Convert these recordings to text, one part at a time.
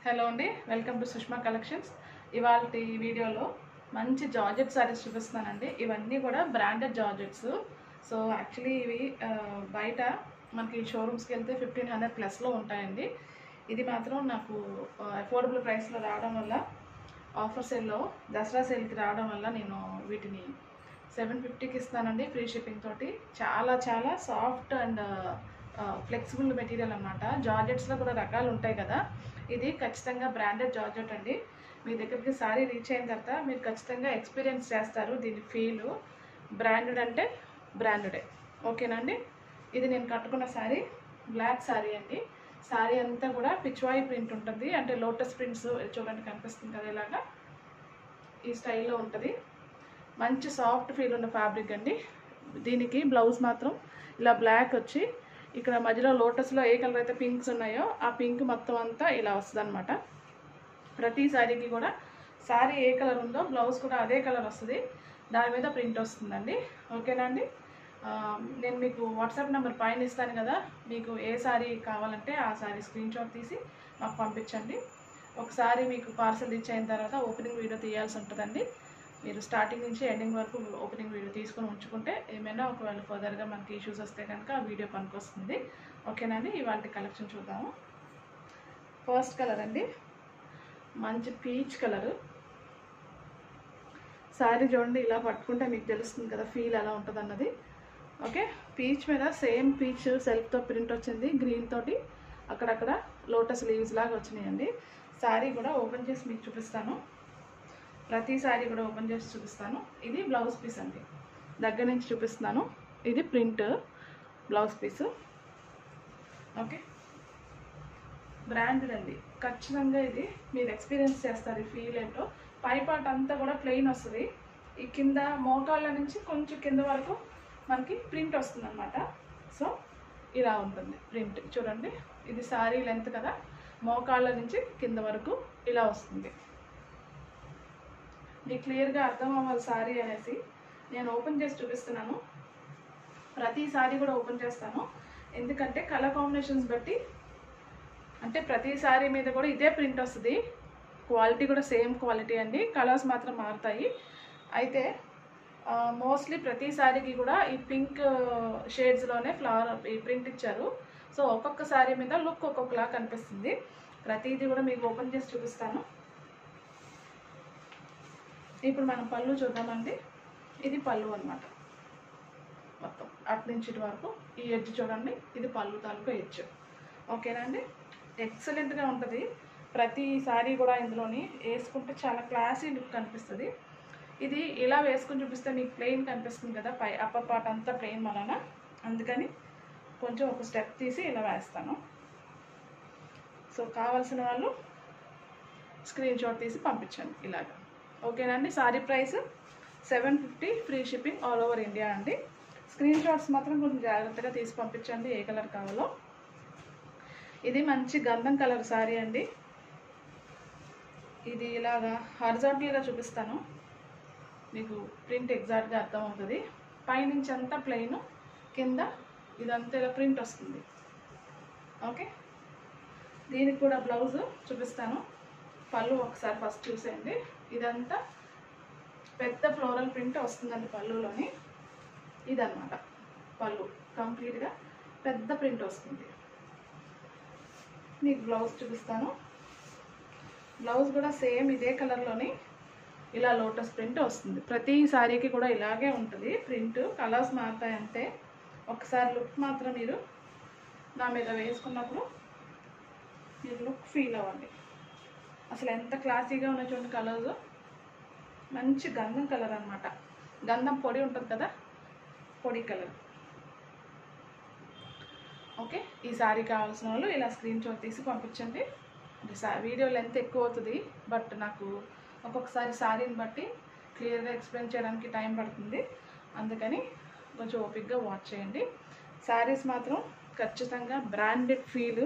Hello అండి, welcome to Sushma collections. ఇవాళ వీడియోలో మంచి జార్జెట్ సారీస్ చూపిస్తున్నానండి. ఇవన్నీ కూడా బ్రాండెడ్ జార్జెట్స్. సో యాక్చువల్లీ ఇవి బయట మనకి షోరూమ్స్కి వెళ్తే 1500+ ఉంటాయండి. ఇది మాత్రం నాకు అఫోర్డబుల్ ప్రైస్లో రావడం వల్ల, ఆఫర్ సేల్లో దసరా సేల్కి రావడం వల్ల నేను వీటిని 750కి ఇస్తానండి, ఫ్రీ షిప్పింగ్ తోటి. చాలా చాలా సాఫ్ట్ అండ్ ఫ్లెక్సిబుల్ మెటీరియల్ అన్నమాట. జార్జెట్స్లో కూడా రకాలు ఉంటాయి కదా, ఇది ఖచ్చితంగా బ్రాండెడ్ జార్జెట్ అండి. మీ దగ్గరికి సారీ రీచ్ అయిన తర్వాత మీరు ఖచ్చితంగా ఎక్స్పీరియన్స్ చేస్తారు దీని ఫీలు. బ్రాండెడ్ అంటే బ్రాండెడే, ఓకేనా అండి. ఇది నేను కట్టుకున్న సారీ బ్లాక్ సారీ అండి. సారీ అంతా కూడా పిచ్వాయి ప్రింట్ ఉంటుంది, అంటే లోటస్ ప్రింట్స్ చూడండి కనిపిస్తుంది కదా, ఇలాగా ఈ స్టైల్లో ఉంటుంది. మంచి సాఫ్ట్ ఫీల్ ఉన్న ఫ్యాబ్రిక్ అండి. దీనికి బ్లౌజ్ మాత్రం ఇలా బ్లాక్ వచ్చి ఇక్కడ మధ్యలో లోటస్లో ఏ కలర్ అయితే పింక్స్ ఉన్నాయో ఆ పింక్ మొత్తం అంతా ఇలా వస్తుంది అనమాట. ప్రతి శారీకి కూడా శారీ ఏ కలర్ ఉందో బ్లౌజ్ కూడా అదే కలర్ వస్తుంది, దాని మీద ప్రింట్ వస్తుందండి, ఓకేనా అండి. నేను మీకు వాట్సాప్ నెంబర్ పైన ఇస్తాను కదా, మీకు ఏ శారీ కావాలంటే ఆ శారీ స్క్రీన్ షాట్ తీసి మాకు పంపించండి. ఒకసారి మీకు పార్సల్ రీచ్ అయిన తర్వాత ఓపెనింగ్ వీడియో తీయాల్సి ఉంటుందండి. మీరు స్టార్టింగ్ నుంచి ఎండింగ్ వరకు ఓపెనింగ్ వీడియో తీసుకొని ఉంచుకుంటే ఏమైనా ఒకవేళ ఫర్దర్గా మనకి ఇష్యూస్ వస్తే కనుక ఆ వీడియో పనికొస్తుంది, ఓకేనా అండి. ఇవాళ కలెక్షన్ చూద్దాము. ఫస్ట్ కలర్ అండి, మంచి పీచ్ కలరు. శారీ చూడండి, ఇలా పట్టుకుంటే మీకు తెలుస్తుంది కదా ఫీల్ ఎలా ఉంటుంది అన్నది. ఓకే, పీచ్ మీద సేమ్ పీచ్ సెల్ఫ్తో ప్రింట్ వచ్చింది, గ్రీన్ తోటి అక్కడక్కడ లోటస్ లీవ్స్ లాగా వచ్చినాయండి. శారీ కూడా ఓపెన్ చేసి మీకు చూపిస్తాను, ప్రతి శారీ కూడా ఓపెన్ చేసి చూపిస్తాను. ఇది బ్లౌజ్ పీస్ అండి, దగ్గర నుంచి చూపిస్తున్నాను. ఇది print blouse piece, okay. Branded అండి, ఖచ్చితంగా ఇది మీరు ఎక్స్పీరియన్స్ చేస్తారు ఈ ఫీల్ ఏంటో. పై పార్ట్ అంతా కూడా ప్లెయిన్ వస్తుంది, ఈ కింద మోకాళ్ళ నుంచి కొంచెం కింద వరకు మనకి ప్రింట్ వస్తుంది అనమాట. సో ఇలా ఉంటుంది ప్రింట్ చూడండి. ఇది శారీ లెంత్ కదా, మోకాళ్ళ నుంచి కింద వరకు ఇలా వస్తుంది. మీకు క్లియర్గా అర్థం అవ్వాలి శారీ అనేసి నేను ఓపెన్ చేసి చూపిస్తున్నాను. ప్రతి శారీ కూడా ఓపెన్ చేస్తాను, ఎందుకంటే కలర్ కాంబినేషన్స్ బట్టి, అంటే ప్రతి శారీ మీద కూడా ఇదే ప్రింట్ వస్తుంది. క్వాలిటీ కూడా సేమ్ క్వాలిటీ అండి, కలర్స్ మాత్రం మారుతాయి. అయితే మోస్ట్లీ ప్రతి శారీకి కూడా ఈ పింక్ షేడ్స్లోనే ఫ్లవర్ ఈ ప్రింట్ ఇచ్చారు. సో ఒక్కొక్క శారీ మీద లుక్ ఒక్కొక్కలా కనిపిస్తుంది. ప్రతిదీ కూడా మీకు ఓపెన్ చేసి చూపిస్తాను. ఇప్పుడు మనం పళ్ళు చూద్దామండి. ఇది పళ్ళు అనమాట, మొత్తం అటు నుంచి ఇటు వరకు ఈ ఎడ్జ్ చూడండి, ఇది పళ్ళు తాలూకా ఎడ్జ్, ఓకేనా అండి. ఎక్సలెంట్గా ఉంటుంది. ప్రతి శారీ కూడా ఇందులోని వేసుకుంటే చాలా క్లాసీ లుక్ కనిపిస్తుంది. ఇది ఇలా వేసుకుని చూపిస్తే మీకు ప్లెయిన్ కనిపిస్తుంది కదా, పై అప్పర్ పార్ట్ అంతా ప్లెయిన్ వలన, అందుకని కొంచెం ఒక స్టెప్ తీసి ఇలా వేస్తాను. సో కావాల్సిన వాళ్ళు స్క్రీన్ షాట్ తీసి పంపించండి ఇలాగ, ఓకేనా అండి. Sorry price 750, free shipping all over India అండి. స్క్రీన్ షాట్స్ మాత్రం కొంచెం జాగ్రత్తగా తీసి పంపించండి ఏ కలర్ కావాలో. ఇది మంచి గంధం కలర్ సారీ అండి. ఇది ఇలాగా హారిజాంటల్గా చూపిస్తాను, మీకు ప్రింట్ ఎగ్జాక్ట్గా అర్థం అవుతుంది. పైనుంచి అంతా ప్లెయిన్, కింద ఇదంతా ఇలా ప్రింట్ వస్తుంది, ఓకే. దీనికి కూడా బ్లౌజ్ చూపిస్తాను. పళ్ళు ఒకసారి ఫస్ట్ చూసేయండి. ఇదంతా పెద్ద ఫ్లోరల్ ప్రింట్ వస్తుందండి పళ్ళులోని, ఇదన్నమాట పళ్ళు, కంప్లీట్గా పెద్ద ప్రింట్ వస్తుంది. మీకు బ్లౌజ్ చూపిస్తాను. బ్లౌజ్ కూడా సేమ్ ఇదే కలర్లోని ఇలా లోటస్ ప్రింట్ వస్తుంది. ప్రతి శారీకి కూడా ఇలాగే ఉంటుంది ప్రింట్, కలర్స్ మారుతాయి అంతే. ఒకసారి లుక్ మాత్రం మీరు నా మీద వేసుకున్నప్పుడు మీరు లుక్ ఫీల్ అవ్వండి, అసలు ఎంత క్లాసీగా ఉన్న చూడండి కలర్స్. మంచి గంధం కలర్ అనమాట, గంధం పొడి ఉంటుంది కదా, పొడి కలర్, ఓకే. ఈ శారీ కావాల్సిన వాళ్ళు ఇలా స్క్రీన్ షాట్ తీసి పంపించండి. అంటే వీడియో లెంత్ ఎక్కువ అవుతుంది, బట్ నాకు ఒక్కొక్కసారి శారీని బట్టి క్లియర్గా ఎక్స్ప్లెయిన్ చేయడానికి టైం పడుతుంది, అందుకని కొంచెం ఓపిక్గా వాచ్ చేయండి. శారీస్ మాత్రం ఖచ్చితంగా బ్రాండెడ్ ఫీల్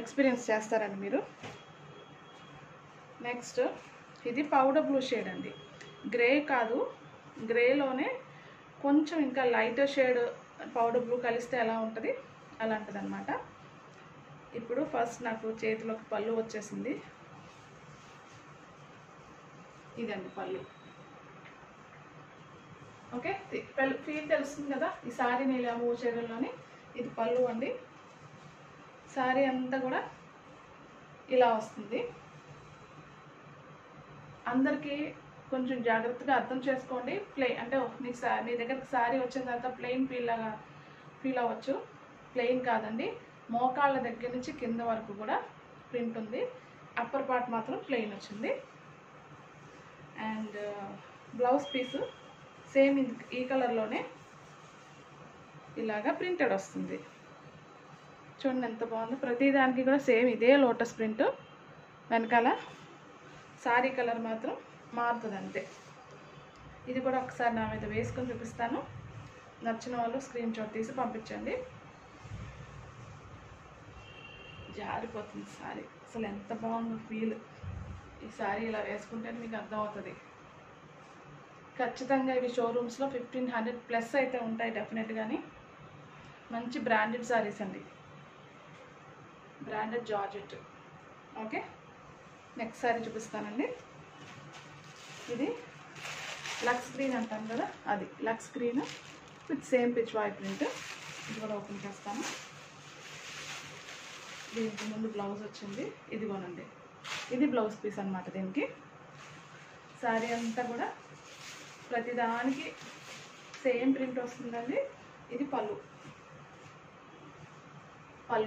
ఎక్స్పీరియన్స్ చేస్తారండి మీరు. నెక్స్ట్ ఇది పౌడర్ బ్లూ షేడ్ అండి, గ్రే కాదు, గ్రేలోనే కొంచెం ఇంకా లైటర్ షేడ్ పౌడర్ బ్లూ కలిస్తే ఎలా ఉంటుంది అలాంటిది అనమాట. ఇప్పుడు ఫస్ట్ నాకు చేతిలోకి పళ్ళు వచ్చేసింది. ఇదండి పళ్ళు. ఓకే, ఫీల్ తెలుస్తుంది కదా ఈ సారీ నీళ్ళ మూడు చీరల్లోని. ఇది పళ్ళు అండి. సారీ అంతా కూడా ఇలా వస్తుంది. అందరికీ కొంచెం జాగ్రత్తగా అర్థం చేసుకోండి. అంటే మీ దగ్గరికి సారీ వచ్చిన తర్వాత ప్లెయిన్ ఫీల్ అవ్వచ్చు. ప్లెయిన్ కాదండి, మోకాళ్ళ దగ్గర నుంచి కింద వరకు కూడా ప్రింట్ ఉంది. అప్పర్ పార్ట్ మాత్రం ప్లెయిన్ వచ్చింది. అండ్ బ్లౌజ్ పీసు సేమ్ ఈ కలర్లోనే ఇలాగా ప్రింటెడ్ వస్తుంది. చూడండి ఎంత బాగుంది. ప్రతిదానికి కూడా సేమ్ ఇదే లోటస్ ప్రింట్. వెనకాల సారీ కలర్ మాత్రం మారుతుంది అంతే. ఇది కూడా ఒకసారి నా మీద వేసుకొని చూపిస్తాను. నచ్చిన వాళ్ళు స్క్రీన్ షాట్ తీసి పంపించండి. జారిపోతుంది సారీ. అసలు ఎంత బాగుందో ఫీల్. ఈ సారీ ఇలా వేసుకుంటేనే మీకు అర్థమవుతుంది. ఖచ్చితంగా ఇవి షోరూమ్స్లో 1500+ అయితే ఉంటాయి డెఫినెట్గాని. మంచి బ్రాండెడ్ సారీస్ అండి, branded georgette. Okay, next sari చూపిస్తానండి. ఇది లక్స్ గ్రీన్ అంటాం కదా, అది lux green with same pitch voile print. ఇది కూడా ఓపెన్ చేస్తాను. దీనికి ముందు బ్లౌజ్ వచ్చింది. ఇదిగోనండి, ఇది బ్లౌజ్ పీస్ అనమాట. దీనికి సారీ అంతా కూడా ప్రతిదానికి సేమ్ ప్రింట్ వస్తుందండి. ఇది పళ్ళు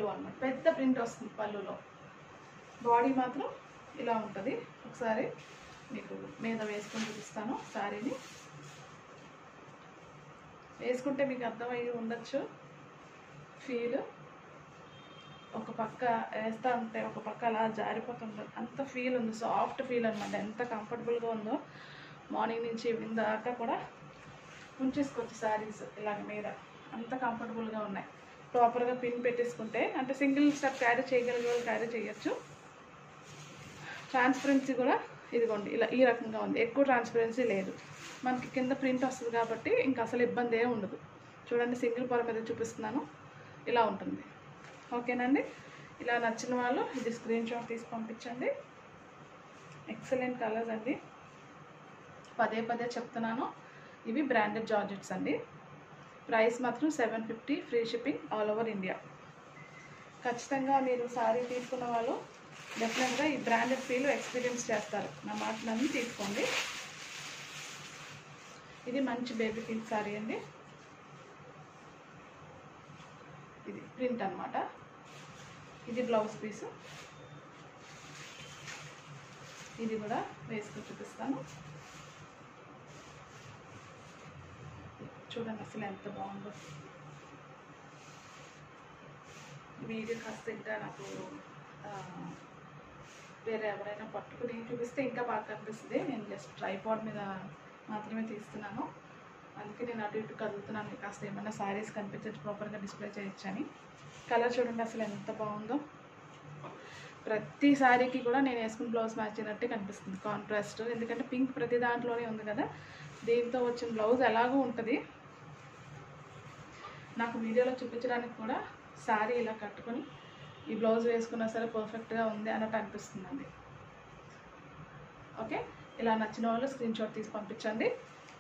అన్నమాట. పెద్ద ప్రింట్ వస్తుంది పళ్ళులో. బాడీ మాత్రం ఇలా ఉంటుంది. ఒకసారి మీకు మీద వేసుకొని చూపిస్తాను. సారీని వేసుకుంటే మీకు అర్థమయ్యి ఉండొచ్చు ఫీల్. ఒక పక్క వేస్తూ ఉంటే ఒక పక్క అలా జారిపోతుంది. అంత ఫీల్ ఉంది, సాఫ్ట్ ఫీల్ అనమాట. ఎంత కంఫర్టబుల్గా ఉందో. మార్నింగ్ నుంచి ఈవినింగ్ దాకా కూడా ఉంచేసుకోవచ్చు శారీస్ ఇలాగ మీద. అంత కంఫర్టబుల్గా ఉన్నాయి. ప్రాపర్గా పిన్ పెట్టేసుకుంటే, అంటే సింగిల్ స్టెప్ క్యారీ చేయగలిగే వాళ్ళు క్యారీ చేయొచ్చు. ట్రాన్స్పరెన్సీ కూడా ఇదిగోండి ఇలా ఈ రకంగా ఉంది. ఎక్కువ ట్రాన్స్పరెన్సీ లేదు. మనకి కింద ప్రింట్ వస్తుంది కాబట్టి ఇంకా అసలు ఇబ్బంది ఏమి ఉండదు. చూడండి, సింగిల్ పొర మీద చూపిస్తున్నాను. ఇలా ఉంటుంది. ఓకేనండి, ఇలా నచ్చిన వాళ్ళు ఇది స్క్రీన్ షాట్ తీసి పంపించండి. ఎక్సలెంట్ కలర్స్ అండి. పదే చెప్తున్నాను, ఇవి బ్రాండెడ్ జార్జెట్స్ అండి. ప్రైస్ మాత్రం 750, free shipping all over India. ఖచ్చితంగా మీరు సారీ తీసుకున్న వాళ్ళు డెఫినెట్గా ఈ బ్రాండెడ్ ఫీల్ ఎక్స్పీరియన్స్ చేస్తారు. నా మాట నమ్మి తీసుకోండి. ఇది మంచి బేబీ పింక్ సారీ అండి. ఇది ప్రింట్ అనమాట. ఇది బ్లౌజ్ పీసు. ఇది కూడా వేసుకొని చూపిస్తాను. చూడండి అసలు ఎంత బాగుందో. వీడియో కాస్త ఇంకా నాకు వేరే ఎవరైనా పట్టుకుని చూపిస్తే ఇంకా బాగా కనిపిస్తుంది. నేను జస్ట్ ట్రైపాడ్ మీద మాత్రమే తీస్తున్నాను. అందుకే నేను అటు ఇటు కదులుతున్నాను. కాస్త ఏమైనా శారీస్ కనిపించచ్చు, ప్రాపర్గా డిస్ప్లే చేయొచ్చని. కలర్ చూడండి అసలు ఎంత బాగుందో. ప్రతి శారీకి కూడా నేను వేసుకున్న బ్లౌజ్ మ్యాచ్ అయినట్టే కనిపిస్తుంది, కాంట్రాస్ట్. ఎందుకంటే పింక్ ప్రతి దాంట్లోనే ఉంది కదా. దీంతో వచ్చిన బ్లౌజ్ ఎలాగో ఉంటుంది. నాకు వీడియోలో చూపించడానికి కూడా శారీ ఇలా కట్టుకొని ఈ బ్లౌజ్ వేసుకున్నా సరే పర్ఫెక్ట్గా ఉంది అన్నట్టు అనిపిస్తుందండి. ఓకే, ఇలా నచ్చిన వాళ్ళు స్క్రీన్ షాట్ తీసి పంపించండి.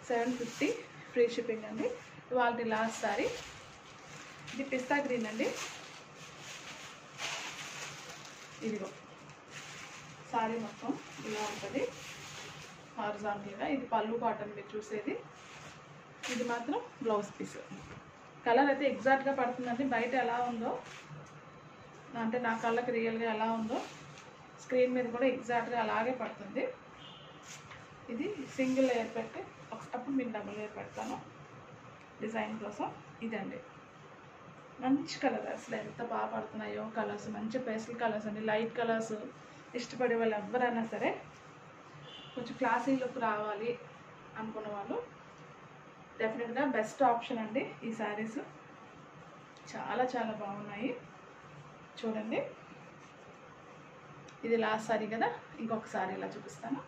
750 ఫ్రీ షిప్పింగ్ అండి. ఇవాళ లాస్ట్ శారీ. ఇది పిస్తా గ్రీన్ అండి. ఇదిగో శారీ మొత్తం ఇలా ఉంటుంది హారిజాంటల్గా. ఇది పళ్ళు కాటన్ మీరు చూసేది. ఇది మాత్రం బ్లౌజ్ పీస్. కలర్ అయితే ఎగ్జాక్ట్గా పడుతుందండి. బయట ఎలా ఉందో, అంటే నా కళ్ళకి రియల్గా ఎలా ఉందో స్క్రీన్ మీద కూడా ఎగ్జాక్ట్గా అలాగే పడుతుంది. ఇది సింగిల్ లేయర్ పెట్టి అప్పుడు మీకు డబుల్ లేయర్ పెడతాను డిజైన్ కోసం. ఇదండి మంచి కలర్. అసలు ఎంత బాగా పడుతున్నాయో కలర్స్. మంచి పేస్టల్ కలర్స్ అండి. లైట్ కలర్స్ ఇష్టపడే వాళ్ళు ఎవరైనా సరే, కొంచెం క్లాసీ లుక్ రావాలి అనుకున్న వాళ్ళు డెఫినెట్గా బెస్ట్ ఆప్షన్ అండి. ఈ శారీస్ చాలా చాలా బాగున్నాయి. చూడండి, ఇది లాస్ట్ సారీ కదా. ఇంకొక సారీ ఇలా చూపిస్తాను.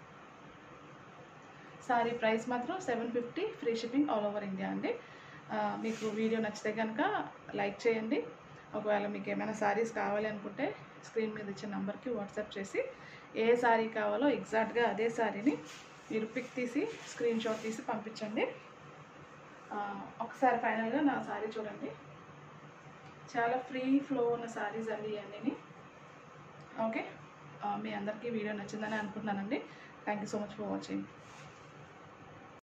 సారీ ప్రైస్ మాత్రం 750, free shipping all over India అండి. మీకు వీడియో నచ్చితే కనుక లైక్ చేయండి, ఒకవేళ మీకు ఏమైనా శారీస్ కావాలి అనుకుంటే స్క్రీన్ మీద ఇచ్చిన నెంబర్కి వాట్సాప్ చేసి ఏ శారీ కావాలో ఎగ్జాక్ట్గా అదే శారీని మీరు పిక్ తీసి స్క్రీన్ షాట్ తీసి పంపించండి. ఒకసారి ఫైనల్గా నా శారీ చూడండి. చాలా ఫ్రీ ఫ్లో ఉన్న శారీస్ అండి ఇవన్నీ. ఓకే, మీ అందరికీ వీడియో నచ్చిందని అనుకుంటున్నానండి. Thank you so much for watching.